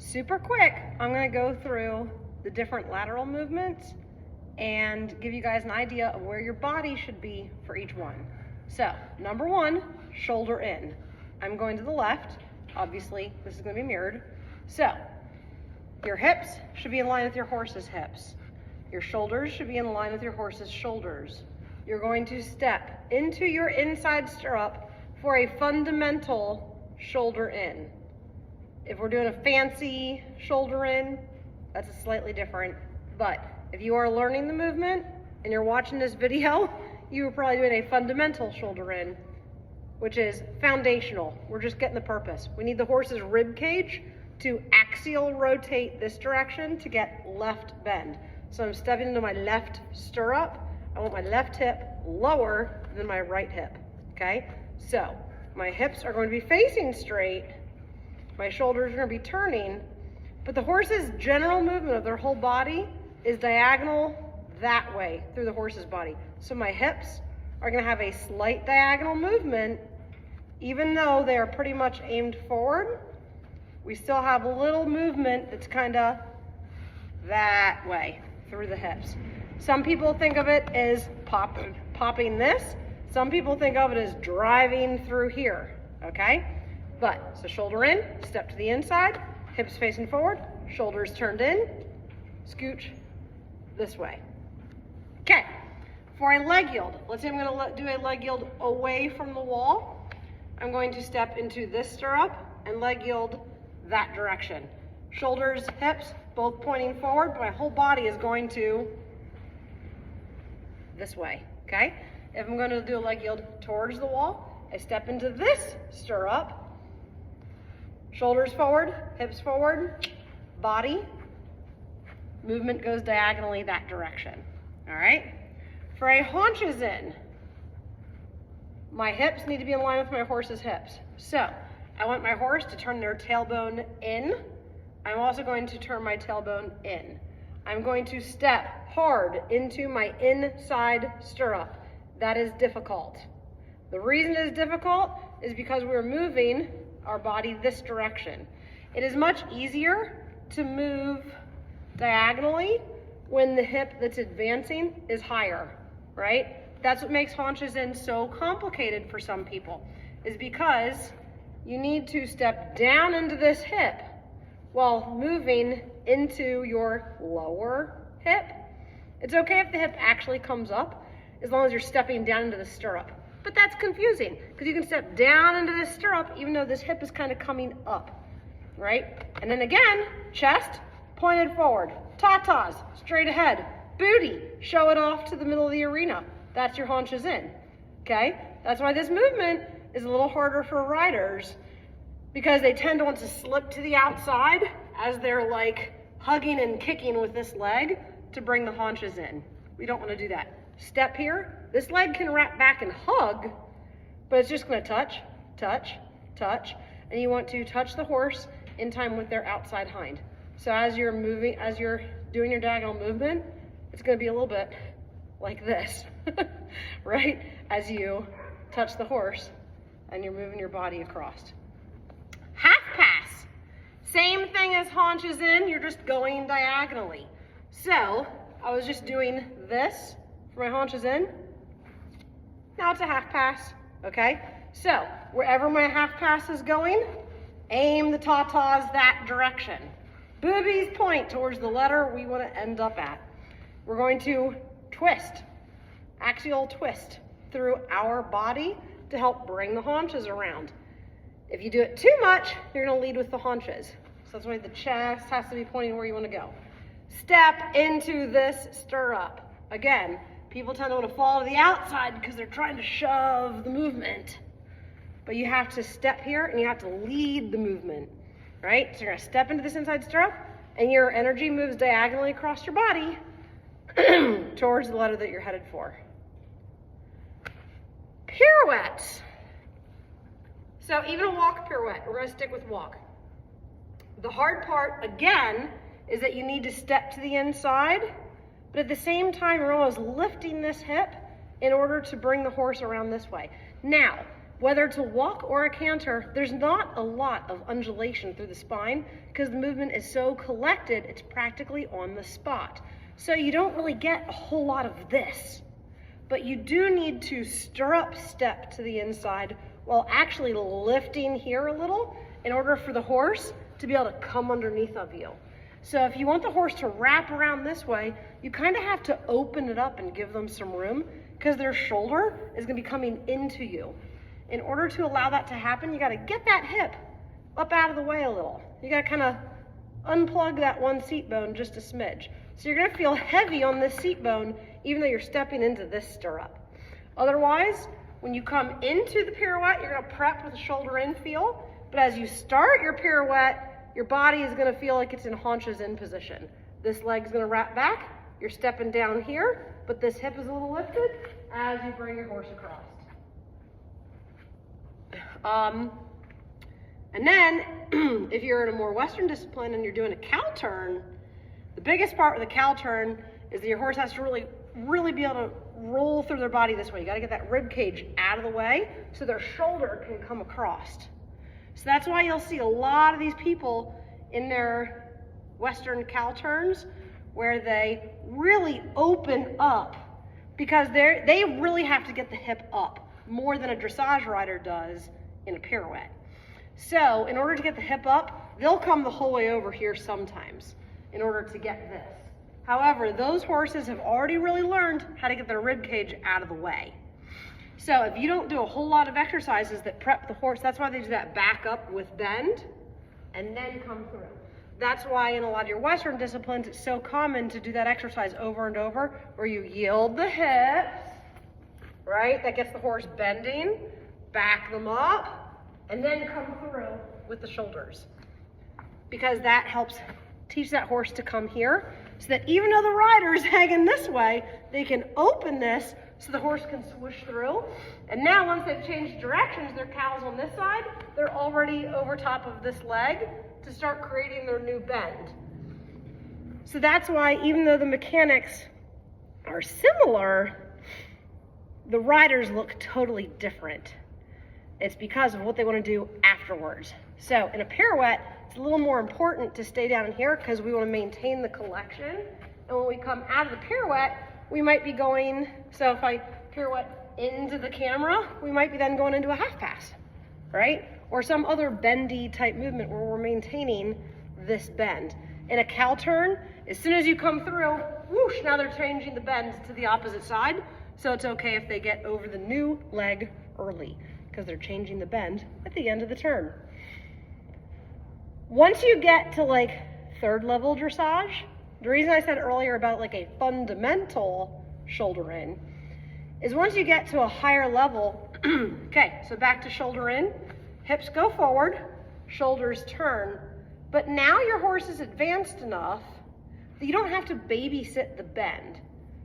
super quick, I'm gonna go through the different lateral movements and give you guys an idea of where your body should be for each one. So, number one, shoulder in. I'm going to the left. Obviously, this is gonna be mirrored. So, your hips should be in line with your horse's hips. Your shoulders should be in line with your horse's shoulders. You're going to step into your inside stirrup for a fundamental shoulder in. If we're doing a fancy shoulder in, that's a slightly different, but if you are learning the movement and you're watching this video, you are probably doing a fundamental shoulder in, which is foundational. We're just getting the purpose. We need the horse's rib cage to axial rotate this direction to get left bend. So I'm stepping into my left stirrup. I want my left hip lower than my right hip, okay? So my hips are going to be facing straight. My shoulders are going to be turning, but the horse's general movement of their whole body is diagonal that way through the horse's body. So my hips are going to have a slight diagonal movement, even though they are pretty much aimed forward. We still have a little movement that's kind of that way through the hips. Some people think of it as popping this. Some people think of it as driving through here, okay? But, so shoulder in, step to the inside, hips facing forward, shoulders turned in, scooch this way. Okay, for a leg yield, let's say I'm gonna do a leg yield away from the wall. I'm going to step into this stirrup and leg yield that direction. Shoulders, hips, both pointing forward, but my whole body is going to this way, okay? If I'm gonna do a leg yield towards the wall, I step into this stirrup, shoulders forward, hips forward, body, movement goes diagonally that direction, all right? For a haunches in, my hips need to be in line with my horse's hips. So, I want my horse to turn their tailbone in. I'm also going to turn my tailbone in. I'm going to step hard into my inside stirrup. That is difficult. The reason it is difficult is because we're moving our body this direction. It is much easier to move diagonally when the hip that's advancing is higher, right? That's what makes haunches in so complicated for some people, is because you need to step down into this hip while moving into your lower hip. It's okay if the hip actually comes up, as long as you're stepping down into the stirrup. But that's confusing, because you can step down into this stirrup even though this hip is kind of coming up, right? And then again, chest pointed forward, tatas, straight ahead, booty, show it off to the middle of the arena. That's your haunches in, okay? That's why this movement is a little harder for riders, because they tend to want to slip to the outside as they're like hugging and kicking with this leg to bring the haunches in. We don't want to do that. Step here, this leg can wrap back and hug, but it's just going to touch, touch, touch, and you want to touch the horse in time with their outside hind. So as you're moving, as you're doing your diagonal movement, it's going to be a little bit like this, right? As you touch the horse and you're moving your body across. Half pass, same thing as haunches in, you're just going diagonally. So I was just doing this for my haunches in. Now it's a half pass, okay? So wherever my half pass is going, aim the tatas that direction. Boobies point towards the letter we want to end up at. We're going to twist, axial twist through our body to help bring the haunches around. If you do it too much, you're going to lead with the haunches. So that's why the chest has to be pointing where you want to go. Step into this stirrup. Again, people tend to want to fall to the outside because they're trying to shove the movement. But you have to step here and you have to lead the movement, right? So you're going to step into this inside stirrup and your energy moves diagonally across your body towards the letter that you're headed for. Pirouettes. So even a walk pirouette, we're going to stick with walk. The hard part, again, is that you need to step to the inside, but at the same time, you're almost lifting this hip in order to bring the horse around this way. Now, Whether it's a walk or a canter, there's not a lot of undulation through the spine because the movement is so collected, it's practically on the spot. So you don't really get a whole lot of this, but you do need to stirrup step to the inside while actually lifting here a little in order for the horse to be able to come underneath of you. So if you want the horse to wrap around this way, you kind of have to open it up and give them some room because their shoulder is going to be coming into you. In order to allow that to happen, you got to get that hip up out of the way a little. You got to kind of unplug that one seat bone just a smidge. So you're going to feel heavy on this seat bone even though you're stepping into this stirrup. Otherwise, when you come into the pirouette, you're going to prep with a shoulder in feel. But as you start your pirouette, your body is going to feel like it's in haunches in position. This leg's going to wrap back. You're stepping down here, but this hip is a little lifted as you bring your horse across. And then if you're in a more Western discipline and you're doing a cow turn, the biggest part of the cow turn is that your horse has to really be able to roll through their body this way. You got to get that rib cage out of the way so their shoulder can come across. So that's why you'll see a lot of these people in their Western cow turns where they really open up because they really have to get the hip up more than a dressage rider does in a pirouette. So in order to get the hip up, they'll come the whole way over here sometimes in order to get this. However, those horses have already really learned how to get their rib cage out of the way. So if you don't do a whole lot of exercises that prep the horse, that's why they do that back up with bend and then come through. That's why in a lot of your Western disciplines, it's so common to do that exercise over and over where you yield the hips, right? That gets the horse bending, back them up, and then come through with the shoulders. Because that helps teach that horse to come here so that even though the rider's hanging this way, they can open this so the horse can swoosh through. And now once they've changed directions, their cow's on this side, they're already over top of this leg to start creating their new bend. So that's why even though the mechanics are similar, the riders look totally different. It's because of what they want to do afterwards. So in a pirouette, it's a little more important to stay down here because we want to maintain the collection. And when we come out of the pirouette, we might be going, so if I pirouette into the camera, we might be then going into a half pass, right? Or some other bendy type movement where we're maintaining this bend. In a cow turn, as soon as you come through, whoosh, now they're changing the bend to the opposite side. So it's okay if they get over the new leg early because they're changing the bend at the end of the turn. Once you get to like third level dressage, the reason I said earlier about like a fundamental shoulder in is once you get to a higher level, okay, so back to shoulder in, hips go forward, shoulders turn, but now your horse is advanced enough that you don't have to babysit the bend,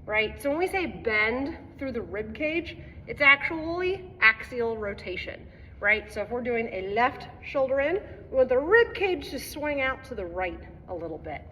right? So when we say bend through the rib cage, it's actually axial rotation, right? So if we're doing a left shoulder in, we want the rib cage to swing out to the right a little bit.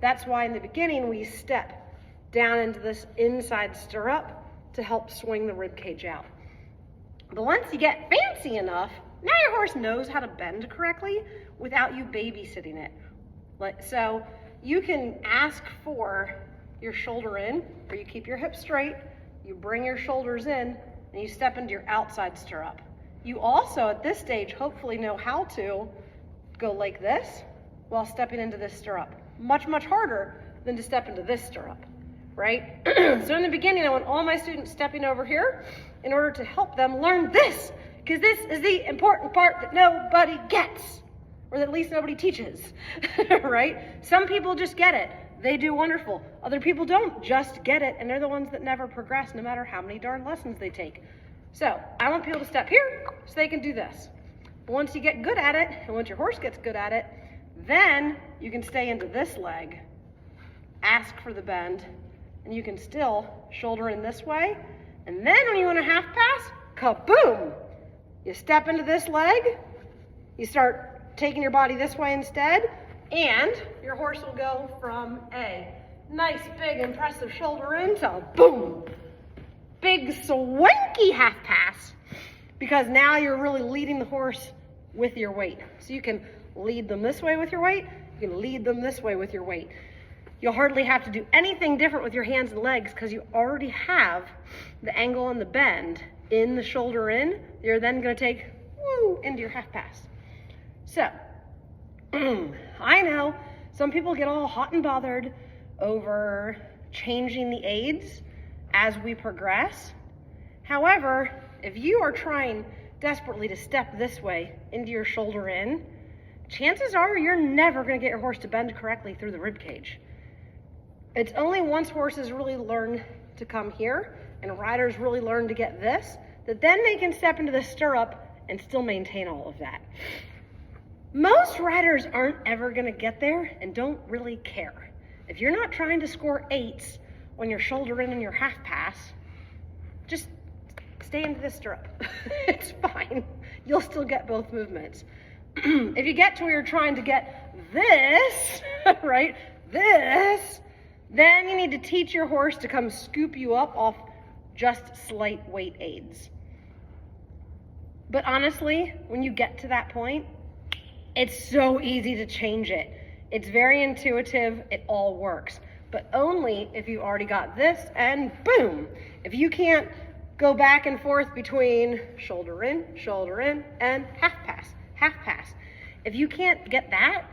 That's why in the beginning we step down into this inside stirrup to help swing the rib cage out. But once you get fancy enough, now your horse knows how to bend correctly without you babysitting it. So you can ask for your shoulder in, or you keep your hips straight, you bring your shoulders in, and you step into your outside stirrup. You also, at this stage, hopefully know how to go like this while stepping into this stirrup. Much, much harder than to step into this stirrup, right? So in the beginning, I want all my students stepping over here in order to help them learn this, because this is the important part that nobody gets, or that at least nobody teaches, right? Some people just get it. They do wonderful. Other people don't just get it, and they're the ones that never progress no matter how many darn lessons they take. So I want people to step here so they can do this. But once you get good at it, and once your horse gets good at it, then you can stay into this leg, ask for the bend, and you can still shoulder in this way. And then when you want a half pass, kaboom! You step into this leg, you start taking your body this way instead, and your horse will go from a nice, big, impressive shoulder in to boom! Big, swanky half pass. because now you're really leading the horse with your weight. So you can lead them this way with your weight. You can lead them this way with your weight. You'll hardly have to do anything different with your hands and legs because you already have the angle and the bend in the shoulder in. You're then going to take into your half pass. So I know some people get all hot and bothered over changing the aids as we progress. However, if you are trying desperately to step this way into your shoulder in, chances are you're never going to get your horse to bend correctly through the rib cage. It's only once horses really learn to come here and riders really learn to get this, that then they can step into the stirrup and still maintain all of that. Most riders aren't ever going to get there and don't really care. If you're not trying to score 8s when you're shoulder in and your half pass, just stay into the stirrup. It's fine. You'll still get both movements. If you get to where you're trying to get this, right, this, then you need to teach your horse to come scoop you up off just slight weight aids. But honestly, when you get to that point, it's so easy to change it. It's very intuitive, it all works. But only if you already got this and boom. If you can't go back and forth between shoulder in, and half pass, half pass. If you can't get that,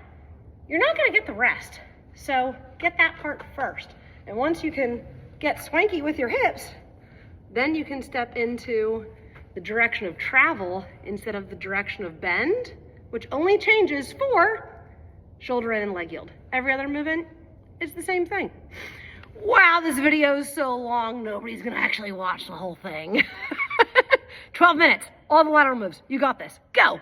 you're not gonna get the rest. So get that part first. And once you can get swanky with your hips, then you can step into the direction of travel instead of the direction of bend, which only changes for shoulder in and leg yield. Every other movement is the same thing. Wow, this video is so long, nobody's gonna actually watch the whole thing. 12 minutes, all the lateral moves. You got this, go.